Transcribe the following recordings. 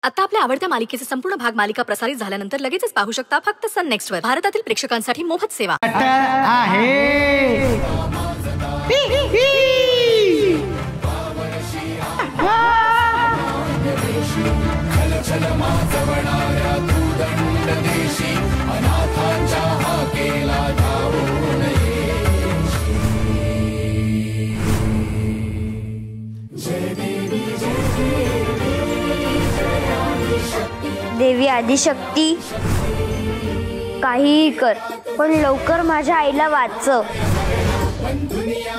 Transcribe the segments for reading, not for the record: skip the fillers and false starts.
आता आपल्या आवडत्या मालिकेचे संपूर्ण भाग मालिका प्रसारित झाल्यानंतर लगेचच पाहू शकता फक्त सन नेक्स्ट वर. भारतातील प्रेक्षकांसाठी मोफत सेवा देवी आदिशक्ती, काहीही कर पण लवकर माझ्या आईला वाचव.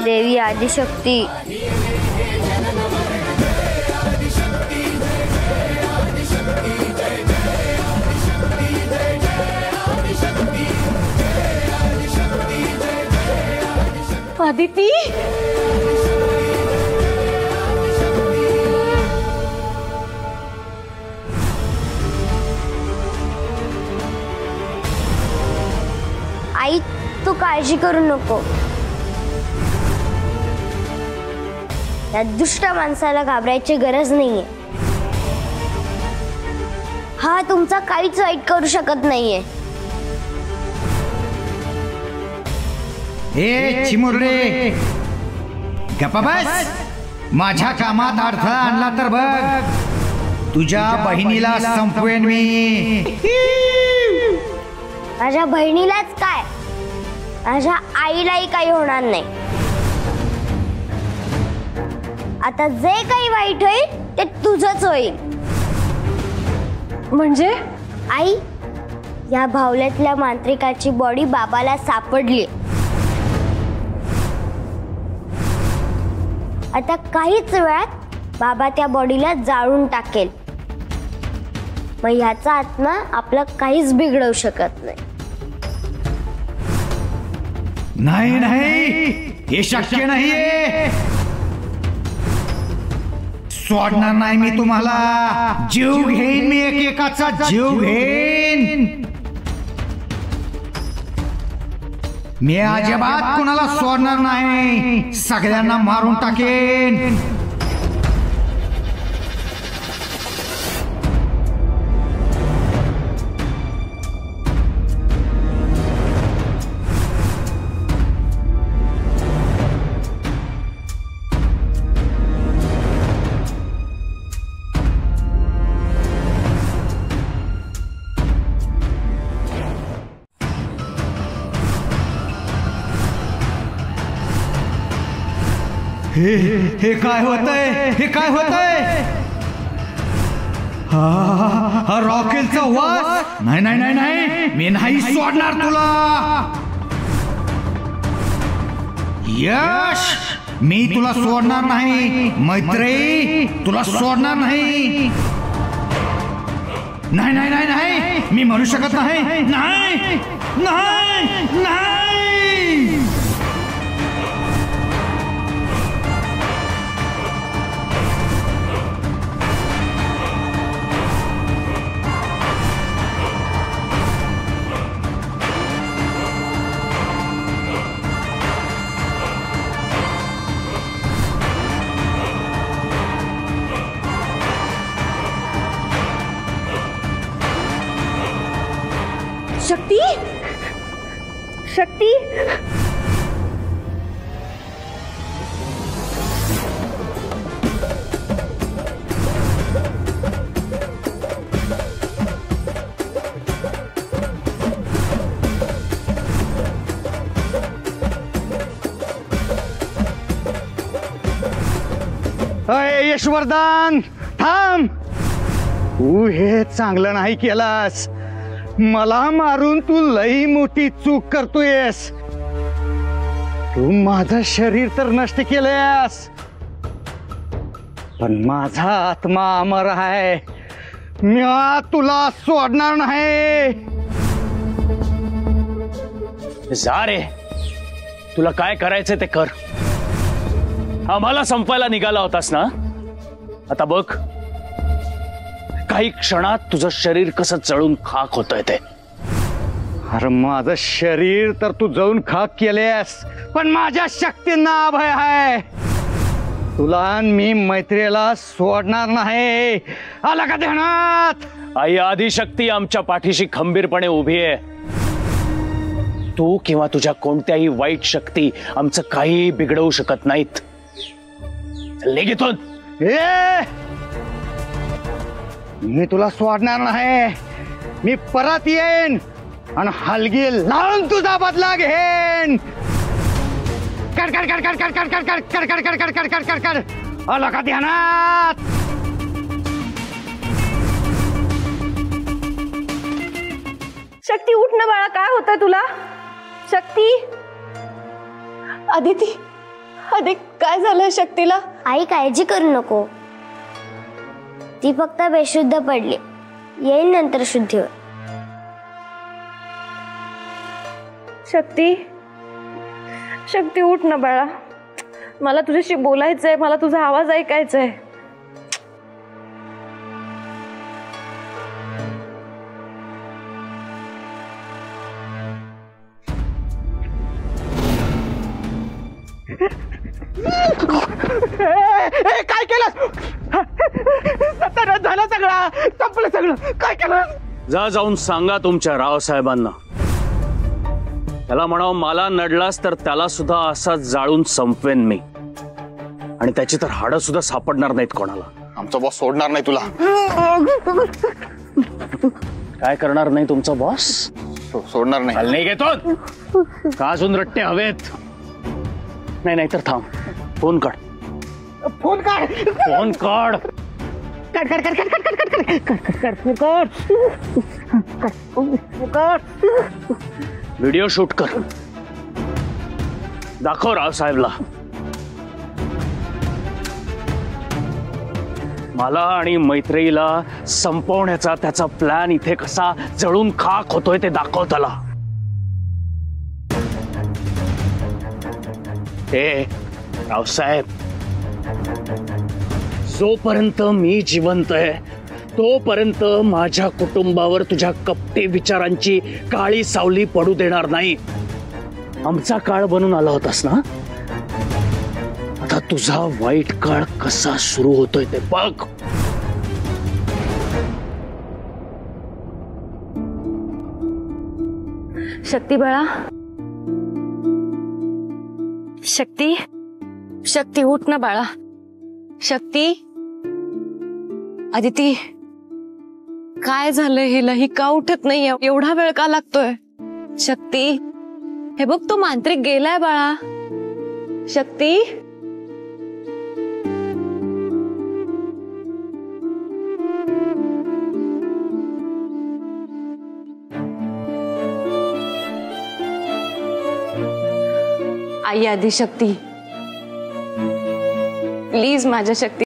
देवी आदिशक्ती. आदिती, आई तू काळजी करू नको. या दुष्ट माणसाला घाबरायची गरज नाहीये. हा तुमचा काहीच वाईट करू शकत नाहीये. ए चिमुरडे, गप्पा बस. माझ्या कामात अडथळा आणला तर बघ तुझ्या बहिणीला संपवेन मी. माझ्या बहिणीलाच काय, माझ्या आईलाही काही होणार नाही. आता जे काही वाईट होईल ते तुझंच होईल. म्हणजे आई, या भावल्यातल्या मांत्रिकाची बॉडी बाबाला सापडली. आता काहीच वेळात बाबा त्या बॉडीला जाळून टाकेल. मग ह्याचा आत्मा आपलं काहीच बिघडवू शकत नाही. नाही नाही, हे शक्य नाहीये. सोडणार नाही मी तुम्हाला. जीव घेईन मी, एकेकाचा जीव घेईन मी. अजिबात कुणाला सोडणार नाही. सगळ्यांना मारून टाकेन. हे काय होतंय? हे काय होतंय? हा रॉकेलचा वास. नाही नाही नाही नाही, मी नाही सोडणार तुला. यश, मी तुला सोडणार नाही. मैत्री, तुला सोडणार नाही. नाही नाही नाही नाही, मी म्हणू शकत नाही. नाही नाही नाही. शक्ती, शक्ती, यशवर्धन थांब. तू हे चांगलं नाही केलास. मला मारून तू लई मोठी चूक करतोयस. तू माझं शरीर तर नष्ट केलंस, पण माझा आत्मा अमर आहे. मी तुला सोडणार नाही. जा रे, तुला काय करायचं ते कर. आम्हाला संपायला निघाला होतास ना. आता बघ, काही क्षणात तुझं शरीर कसं जळून खाक होतंय ते. अरे माझं शरीर तर तू जळून खाक केलेस, पण माझ्या शक्तींना अभय आहे. तुला आणि मी मैत्रीला सोडणार नाही, आला का ध्यानात? आई आदिशक्ती आमच्या पाठीशी खंबीरपणे उभी आहे. तू किंवा तुझ्या कोणत्याही वाईट शक्ती आमचं काही बिघडवू शकत नाहीत. निघितून मी तुला सोडणार नाही. मी परत येईन आणि हलगी लावून तुझा बदला घेईन. कर कर कर कर कर कर कर कर कर कर कर कर कर कर कर आला का ध्यानात? शक्ती उठ ना बाळा, काय होतंय तुला? शक्ती, अदिती, काय झालं शक्तीला? आई काळजी करू नको, ती फक्त बेशुद्ध पडली, येईल नंतर शुद्धीवर. शक्ती उठ ना बाळा, मला तुझ्याशी बोलायचंय, मला तुझा आवाज ऐकायचाय. काय केलं? झालं सगळं, संपलं सगळं. काय केलं? जाऊन सांगा तुमच्या रावसाहेबांना. त्याला म्हणावं मला नडलास तर त्याला सुद्धा असा जाळून संपवेन मी, आणि त्याची तर हाडं सुद्धा सापडणार नाहीत कोणाला. आमचा बॉस सोडणार नाही तुला. काय करणार नाही तुमचा बॉस? सोडणार नाही. नाही घेतो का अजून रट्टे हवेत? नाही तर थांब, फोन काढ. फोन काढ. फोन काढ. व्हिडिओ शूट कर, दाखव रावसाहेबला. मला आणि मैत्रीला संपवण्याचा त्याचा प्लॅन इथे कसा जळून खाक होतोय ते दाखव त्याला. हे रावसाहेब, जोपर्यंत मी जिवंत आहे तोपर्यंत माझ्या कुटुंबावर तुझ्या कपटी विचारांची काळी सावली पडू देणार नाही. आमचा काळ बनून आला होतास ना, आता तुझा वाईट काळ कसा सुरू होतोय ते बघ. शक्ती बाळा, शक्ती उठ ना बाळा. शक्ती, अदिती, काय झालंय हिला? ही का उठत नाही? एवढा वेळ का लागतोय? शक्ती, हे बघ तो मांत्रिक गेलाय बाळा. शक्ती, आई आदिशक्ती, प्लीज माझ्या शक्ती